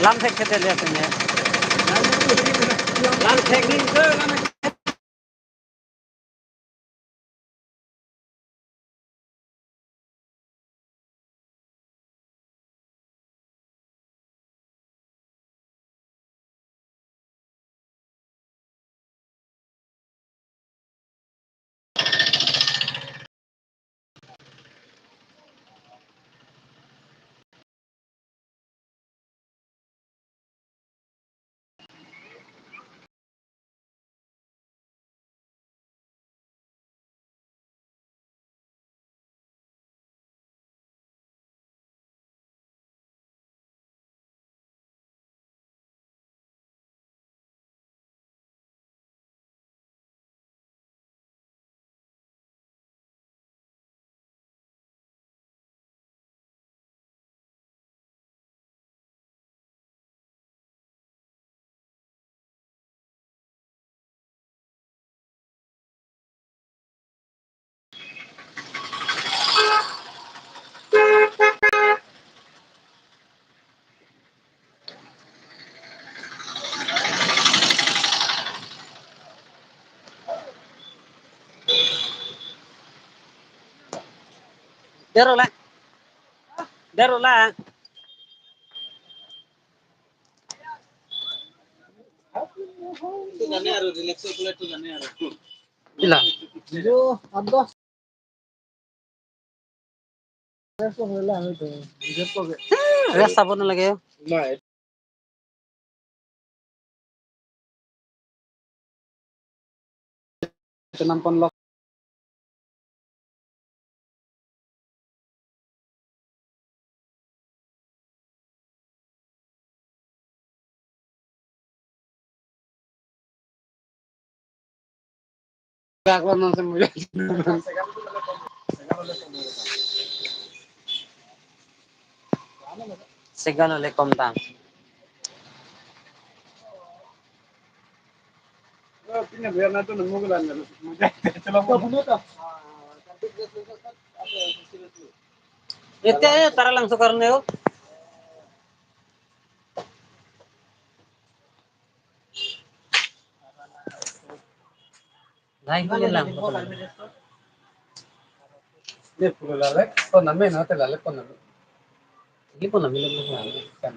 Lam tek kete lihat ini. Lam tek ni ke lam. Darulah. Darulah. Itu gane aru relax plate tu gane aru. Ila. Jo abba. Eso hela hoito. Jepo ge. Rasa bon lage. Na. Nampon lo. Ako nang semuanya. Segano le komtang. Pinnya biar nanti nemu bulan ya. Coba bunuh tuh. Itu ya tara lang sukar neo. Dai ko lang. Ini puluh lalek, kau namanya nanti lalek kau namanya. Ini pun namanya lagi kan.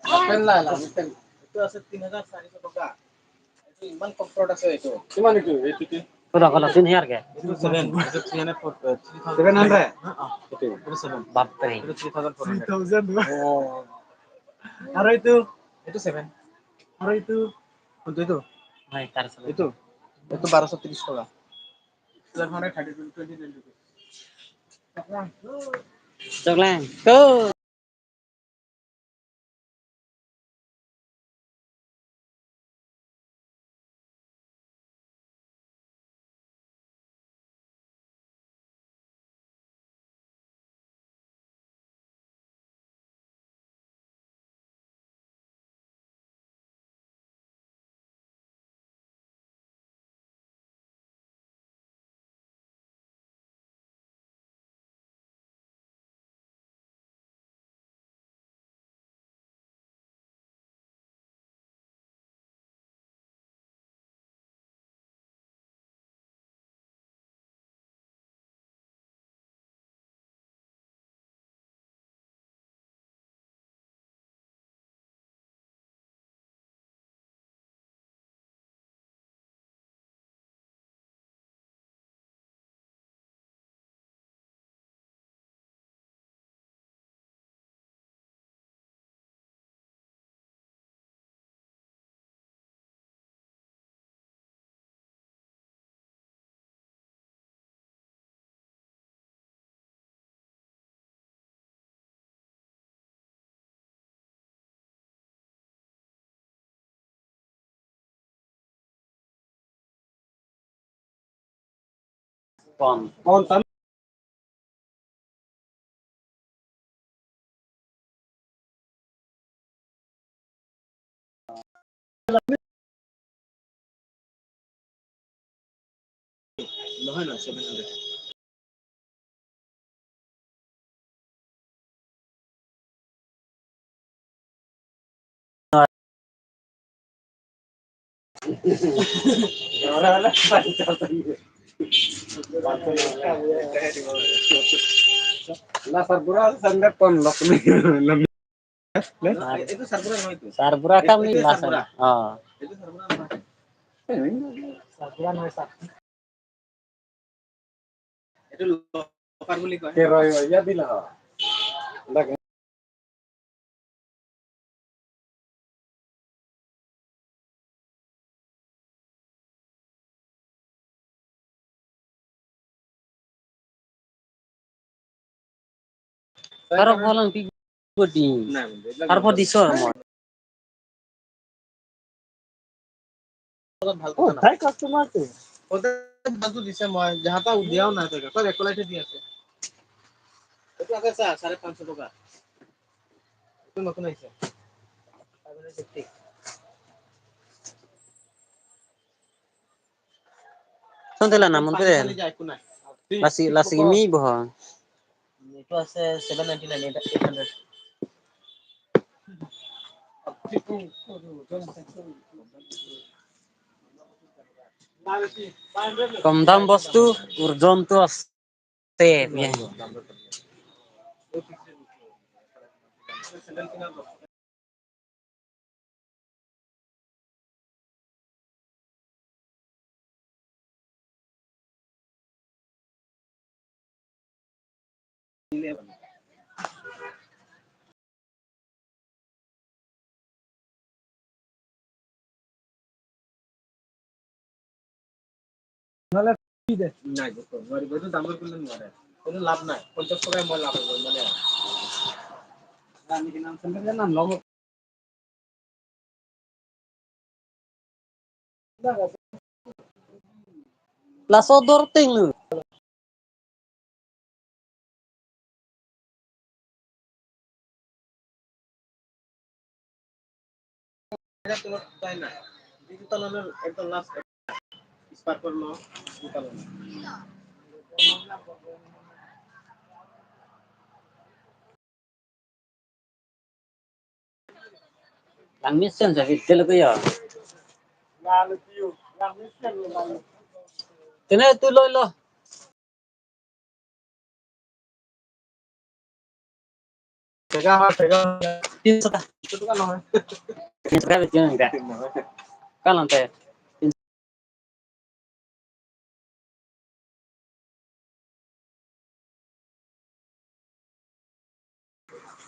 Pen lah lah, pen. Itu aset 3,400 itu iman produk saya itu. Gimana itu? Udah kalau 3,000 ke? Itu 7, itu 300. 700. Itu 7. Bapre. Itu 3,400. Oh. Haro itu 7. Haro itu untuk itu. Hai, itu 1230 toka. Sudah mana 20 rupiah. Coklang. Go. Pon. Pon. No, no, 700. Orang-orang pancel tadi. Lah Sarbura sampai pondok nih. Itu Sarbura apa itu? Sarbura kami bahasanya. Oh. Itu Sarbura apa? Sarbura Nusa. Itu lokal beli kok. Keroyo ya bilang. Karo bolang tigudi. Karo diso mo. Oh, তাই customer তো ওদের বাজু দিছে মই যাহাতা উদিয়াও না তো কই রেকলাইটে দি আছে এটা আগে 550 টাকা itu নতুন আইছে 550 Sontela namun tuh ya. Lasi ini boh. Itu আছে 799 800. কম দাম বস্তু উর্জন তো আছে নহলে দে নাই দেখো নোৱাৰিব এইটো দাম কৰিলে নোৱাৰে কোনো লাভ নাই 50 টকাই মই লাভ হ'ব মানে আমি কিমান চন্দে নাম লব La sodor ting. এটা তোমার তাই না ডিজিটাল এর একদম লাস্ট স্পার্ক করলো digital Lang mission sa video ko yo. Lalo tiyo. Lang mission lo. Tine tuloy lo. Tega. Tinso ka. Ito ka no. Tinso ka video nga. Kalan te.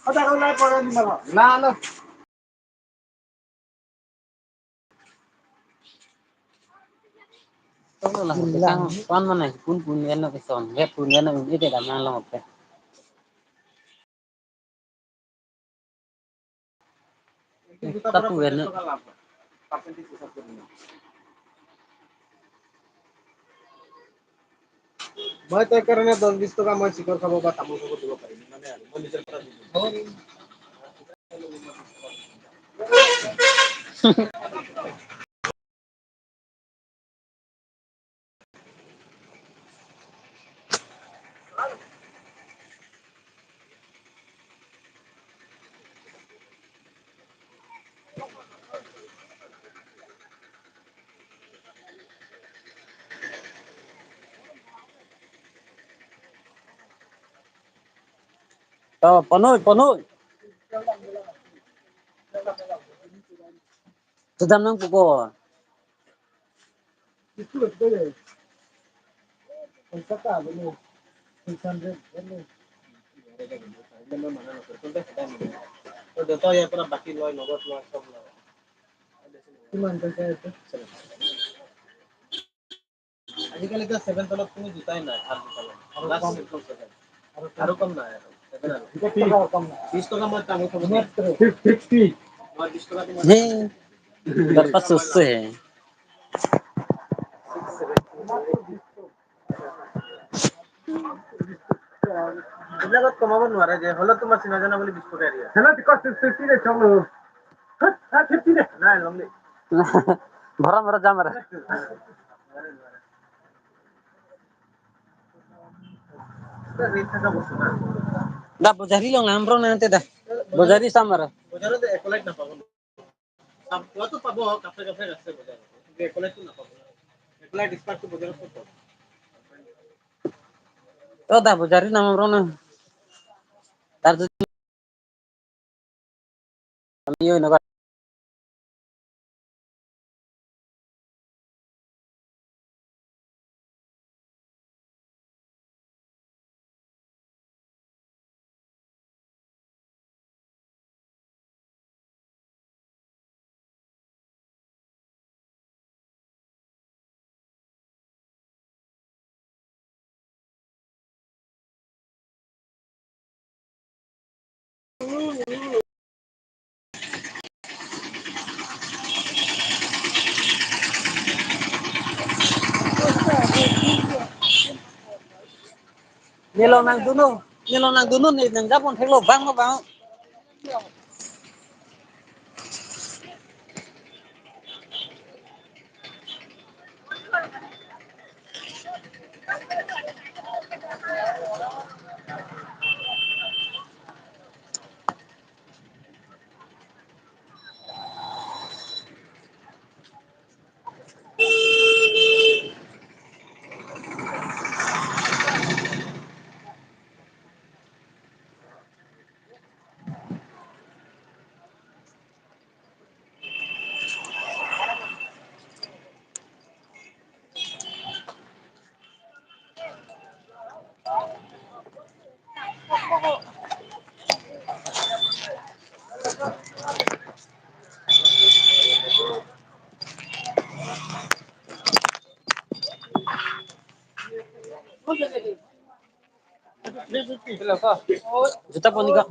Ada ko na para di malo. Lalo. Tolo lah. Kan mana pun yan na kison. He pun yan na ite da man lang oppe. Tapu yan. মই তাই কাৰণে 10-20 টকা মই চিকৰ খাব বা তামোল খাব দিব পাৰিম মানে আৰু মই নিজৰ পৰা দিম Panoy. Sedang nang pupo. Itu betul ya. Konsep apa ini? 600 ini. तो देता है अपना बाकी लॉय नगद लॉय सब लॉय किमान पैसा है तो आजकल का 7 तलक तुम्हें जुटाई ना हाथ जुटाई और कम ना है 7 और कम ना 20 टका मत टांगो तो 50 और 20 टका तुम नहीं berapa susah ya এইবিলাকত কমাব নোৱাৰে যে হলে তোমাৰ চিনা জানা বুলি 20 টকা দিয়া হেলা কষ্ট 50 ৰে চলো হ্যাঁ 50 ৰে নাই লমলি ভৰা যাম রে Da bojari long ambro nanti dah. Bojari samar. Bojari de ekolite na পাবো। সব তো পাবো কাফে আছে বজারে। Oh, dah bujari nama Rona. Tarju kami yo naga. Nilo nang dunu nih nang japon thelo bang mo bang. Juta pun ika.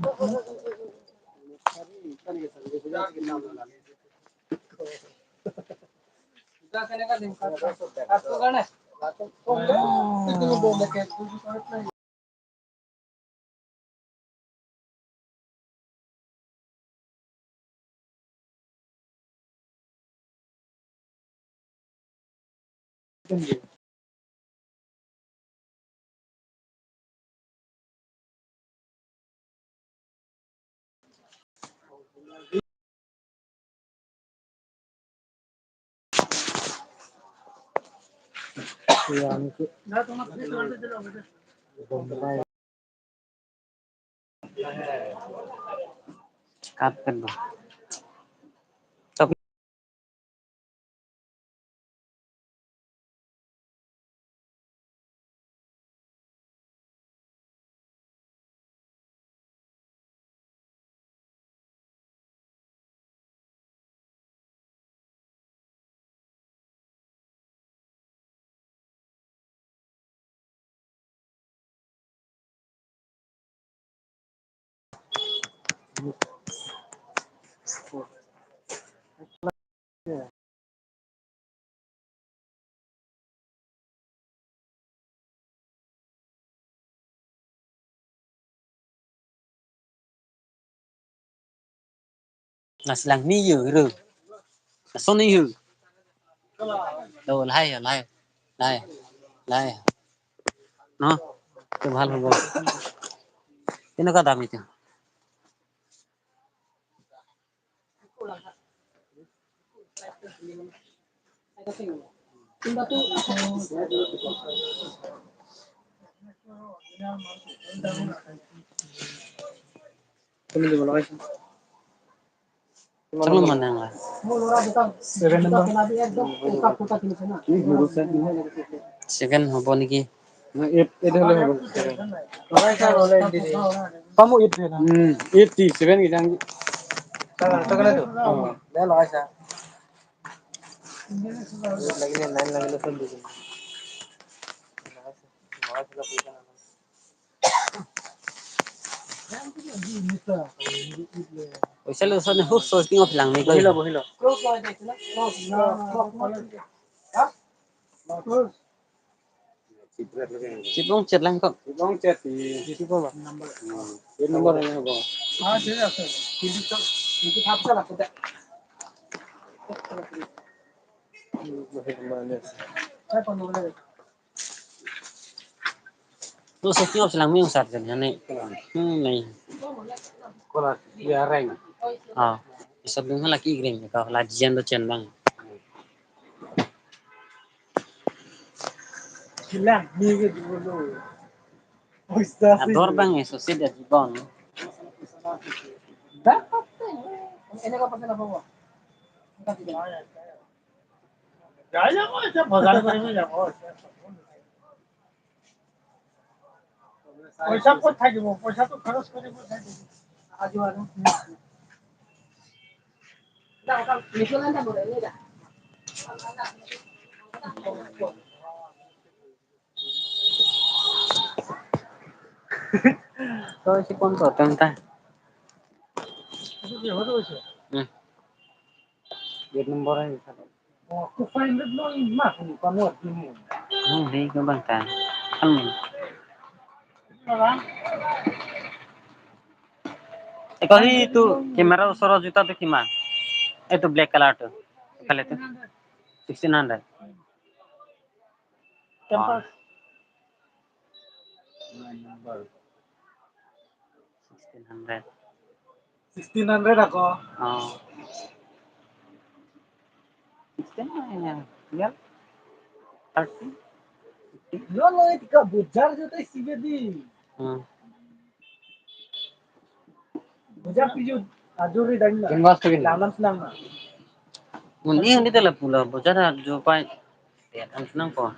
Kapan tuh? Tapi nasilang niyo ru. Nason niyo. Đâu lai à lai. Lai. Lai. No. Itu ভাল হ'ব. Keneকুৱা দাম itu? Selalu mana lah? Second হ'ব নেকি? Kamu itu ya? 87 gitu. Pইচা লৈছ নে খুব সস্তিং of lung নি বহিল বহিল Cipong chat lang kok. Cipong chat di situ Pak. Nomor. Ini nomornya apa? Ah, sini ada. Ini kapsa lah kita. Saya panggil lagi. Tu sesking of silang ming sat kan ne. Nei. Kola ya reng. Ah. Isab dong laki greng ka la jian do chen bang. Ador bang eso sih dari bon. Dapat ini kau pakai apa gua? Gaya kok aja bazar করে যাবো পয়সা কোথায় দিব পয়সা তো খরচ করে কোথায় দিব আজু আজু দাও দাও মিশন না বলে নিয়ে যা তো সে কোন তো তেমটা itu dia baru sih. Dia nomor aja. Oh, aku find it no mah ni kamu ini. Hindi ko bang ta. Kan. Orang. Kasi itu kamera usara juta to kiman? Itu black color to. Kale to. 1600. Campus. 1600. 1600 ako. Oh. 16 yan. Yan. 30. Yo lo tika bujar jute sibedi. Bujar piju ajuri dangna. Invest ke dalam senang na. Undi undi tela pula bujar jo pai. Ya kan senang ko.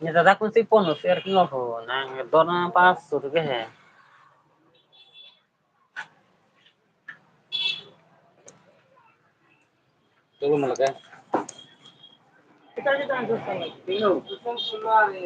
ये दादा कौन सी phone share kilo हो ना दोनों पास सुर के है तो मतलब क्या kita kita harus salah. Bingung. Kita semua ni